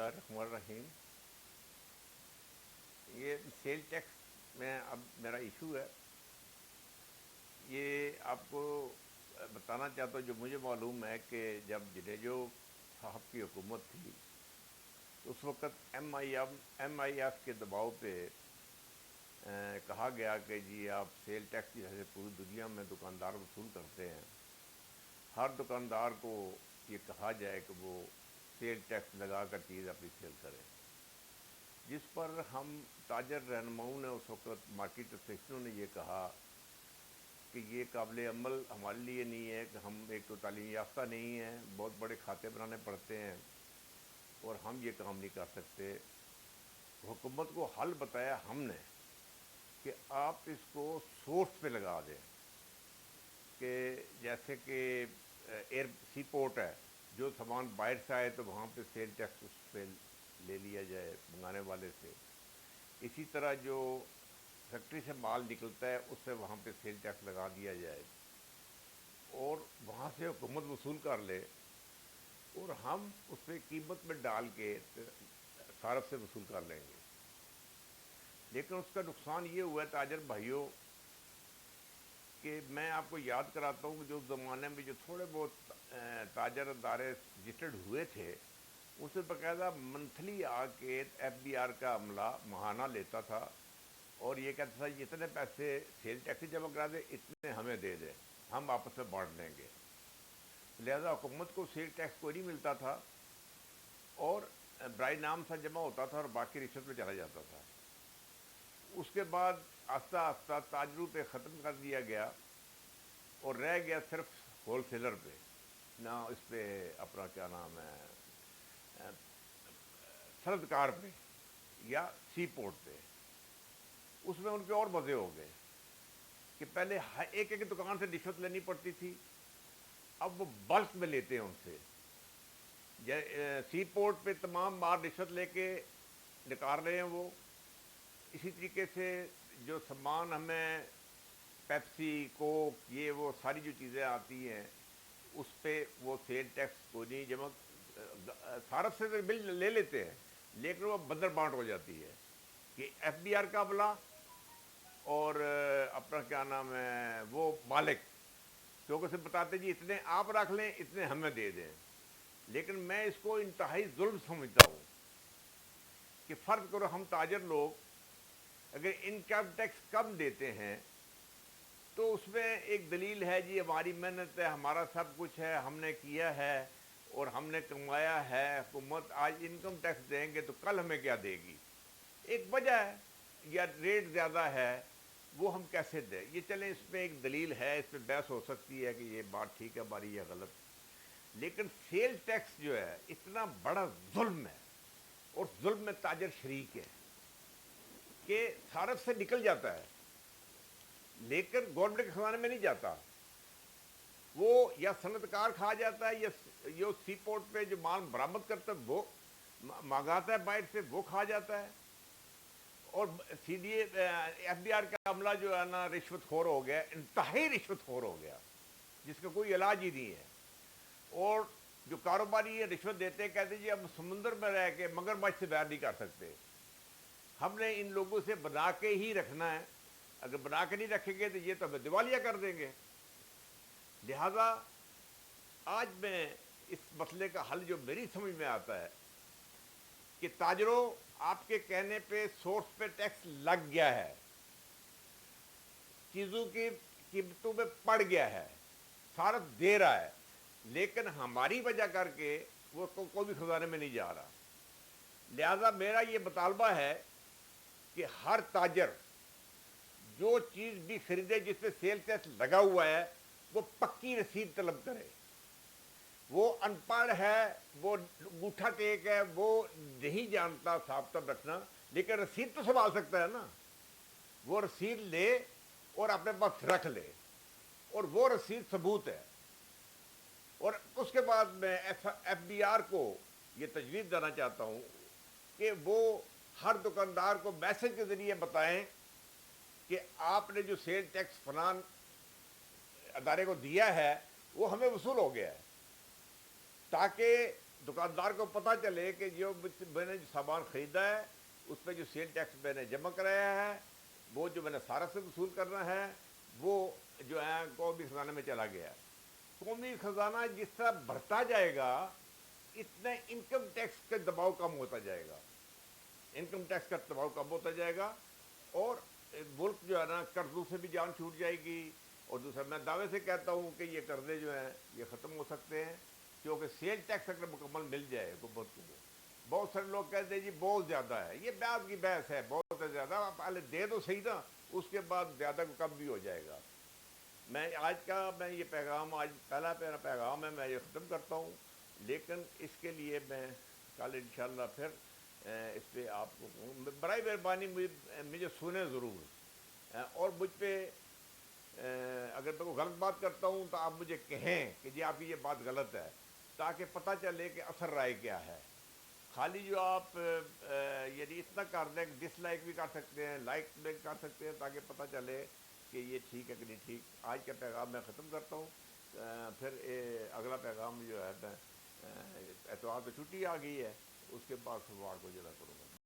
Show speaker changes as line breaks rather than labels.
اللہ الرحمن الرحیم. یہ سیل ٹیکس میں اب میرا ایشو ہے. یہ آپ کو بتانا چاہتا ہوں. جو مجھے معلوم ہے کہ جب جڈیجو صاحب کی حکومت تھی تو اس وقت ایم آئی ایف کے دباؤ پہ کہا گیا کہ جی آپ سیل ٹیکس جیسے پوری دنیا میں دکاندار وصول کرتے ہیں، ہر دکاندار کو یہ کہا جائے کہ وہ سیل ٹیکس لگا کر چیز اپنی سیل کریں. جس پر ہم تاجر رہنماؤں نے اس وقت مارکیٹ ایسوسیشنوں نے یہ کہا کہ یہ قابل عمل ہمارے لیے نہیں ہے کہ ہم ایک تو تعلیم یافتہ نہیں ہیں، بہت بڑے کھاتے بنانے پڑتے ہیں اور ہم یہ کام نہیں کر سکتے. حکومت کو حل بتایا ہم نے کہ آپ اس کو سورس پہ لگا دیں، کہ جیسے کہ ایئر سی پورٹ ہے، جو سامان باہر سے آئے تو وہاں پہ سیل ٹیکس اس پہ لے لیا جائے منگانے والے سے. اسی طرح جو فیکٹری سے مال نکلتا ہے اس سے وہاں پہ سیل ٹیکس لگا دیا جائے اور وہاں سے حکومت وصول کر لے اور ہم اس پہ قیمت میں ڈال کے صارف سے وصول کر لیں گے. لیکن اس کا نقصان یہ ہوا ہے تاجر بھائیوں کہ میں آپ کو یاد کراتا ہوں کہ جو زمانے میں جو تھوڑے بہت تاجر ادارے رجسٹرڈ ہوئے تھے اس سے باقاعدہ منتھلی آ کے ایف بی آر کا عملہ ماہانہ لیتا تھا اور یہ کہتا تھا جتنے پیسے سیل ٹیکس جمع کرا دیں اتنے ہمیں دے دیں، ہم آپس میں بانٹ لیں گے. لہذا حکومت کو سیل ٹیکس کوئی نہیں ملتا تھا اور برائے نام سا جمع ہوتا تھا اور باقی رشوت میں چلا جاتا تھا. اس کے بعد آہستہ آہستہ تاجروں پہ ختم کر دیا گیا اور رہ گیا صرف ہول سیلر پہ، نہ اس پہ اپنا کیا نام ہے صنعت کار پہ یا سی پورٹ پہ. اس میں ان کے اور مزے ہو گئے کہ پہلے ایک ایک دکان سے رشوت لینی پڑتی تھی، اب وہ بلک میں لیتے ہیں ان سے. سی پورٹ پہ تمام مال رشوت لے کے نکال رہے ہیں وہ. اسی طریقے سے جو سامان ہمیں پیپسی کوک یہ وہ ساری جو چیزیں آتی ہیں اس پہ وہ سیل ٹیکس کو نہیں جمع، صارف سے بل لے لیتے ہیں لیکن وہ بندر بانٹ ہو جاتی ہے کہ ایف بی آر کا عملہ اور اپنا کیا نام ہے وہ مالک کیونکہ اسے بتاتے جی اتنے آپ رکھ لیں اتنے ہمیں دے دیں. لیکن میں اس کو انتہائی ظلم سمجھتا ہوں کہ فرض کرو ہم تاجر لوگ اگر انکم ٹیکس کم دیتے ہیں تو اس میں ایک دلیل ہے جی ہماری محنت ہے، ہمارا سب کچھ ہے، ہم نے کیا ہے اور ہم نے کمایا ہے. حکومت آج انکم ٹیکس دیں گے تو کل ہمیں کیا دے گی؟ ایک وجہ ہے یا ریٹ زیادہ ہے وہ ہم کیسے دیں؟ یہ چلیں اس میں ایک دلیل ہے، اس پہ بحث ہو سکتی ہے کہ یہ بات ٹھیک ہے ہماری یا غلط. لیکن سیل ٹیکس جو ہے اتنا بڑا ظلم ہے اور ظلم میں تاجر شریک ہے کہ صارف سے نکل جاتا ہے لیکن گورنمنٹ کے خزانے میں نہیں جاتا. وہ یا صنعت کار کھا جاتا ہے یا یہ سی پورٹ پہ جو مال برآمد کرتا ہے وہ منگاتا ہے باہر سے وہ کھا جاتا ہے. اور C D F B R کا عملہ جو ہے نا رشوت خور ہو گیا، انتہائی رشوت خور ہو گیا جس کا کوئی علاج ہی نہیں ہے. اور جو کاروباری یہ رشوت دیتے ہیں کہتے ہیں جی اب سمندر میں رہ کے مگرمچھ سے باہر نہیں کر سکتے. ہم نے ان لوگوں سے بنا کے ہی رکھنا ہے، اگر بنا کے نہیں رکھیں گے تو یہ تو ہمیں دیوالیہ کر دیں گے. لہذا آج میں اس مسئلے کا حل جو میری سمجھ میں آتا ہے کہ تاجروں آپ کے کہنے پہ سورس پہ ٹیکس لگ گیا ہے، چیزوں کی قیمتوں میں پڑ گیا ہے، صارف دے رہا ہے لیکن ہماری وجہ کر کے وہ کوئی بھی خزانے میں نہیں جا رہا. لہذا میرا یہ مطالبہ ہے کہ ہر تاجر جو چیز بھی خریدے جس پہ سیل ٹیکس لگا ہوا ہے وہ پکی رسید طلب کرے. وہ ان پڑھ ہے، وہ انگوٹھا ٹیک ہے، وہ نہیں جانتا ثابتہ رکھنا لیکن رسید تو سنبھال سکتا ہے نا. وہ رسید لے اور اپنے پاس رکھ لے اور وہ رسید ثبوت ہے. اور اس کے بعد میں ایف بی آر کو یہ تجویز دینا چاہتا ہوں کہ وہ ہر دکاندار کو میسج کے ذریعے بتائیں کہ آپ نے جو سیل ٹیکس فلان ادارے کو دیا ہے وہ ہمیں وصول ہو گیا ہے، تاکہ دکاندار کو پتہ چلے کہ جو میں نے جو سامان خریدا ہے اس پہ جو سیل ٹیکس میں نے جمع کرایا ہے وہ جو میں نے سارا سے وصول کرنا ہے وہ جو ہے قومی خزانے میں چلا گیا ہے. قومی خزانہ جس طرح بڑھتا جائے گا اتنا انکم ٹیکس کا دباؤ کم ہوتا جائے گا, انکم ٹیکس کا دباؤ کم ہوتا جائے گا, اور ملک جو ہے نا قرضوں سے بھی جان چھوٹ جائے گی. اور دوسرا میں دعوے سے کہتا ہوں کہ یہ قرضے جو ہیں یہ ختم ہو سکتے ہیں, کیونکہ سیل ٹیکس اگر مکمل مل جائے حکومت کو. بہت سارے لوگ کہتے ہیں جی بہت زیادہ ہے, یہ بعد کی بحث ہے, بہت زیادہ پہلے دے دو صحیح نا, اس کے بعد زیادہ کو کم بھی ہو جائے گا. میں یہ پیغام آج پہلا پیغام ہے, میں یہ ختم کرتا ہوں. لیکن اس کے لیے میں کل انشاءاللہ پھر اس پہ آپ کو برائے مہربانی مجھے سنیں ضرور, اور مجھ پہ اگر میں کوئی غلط بات کرتا ہوں تو آپ مجھے کہیں کہ جی آپ کی یہ بات غلط ہے, تاکہ پتہ چلے کہ اثر رائے کیا ہے. خالی جو آپ یعنی اتنا کر دیں, ڈس لائک بھی کر سکتے ہیں, لائک بھی کر سکتے ہیں, تاکہ پتہ چلے کہ یہ ٹھیک ہے کہ نہیں ٹھیک. آج کا پیغام میں ختم کرتا ہوں. پھر اگلا پیغام جو ہے اتوار تو چھٹی آ گئی ہے, اس کے بعد سوموار کو جو ہے کروں گا.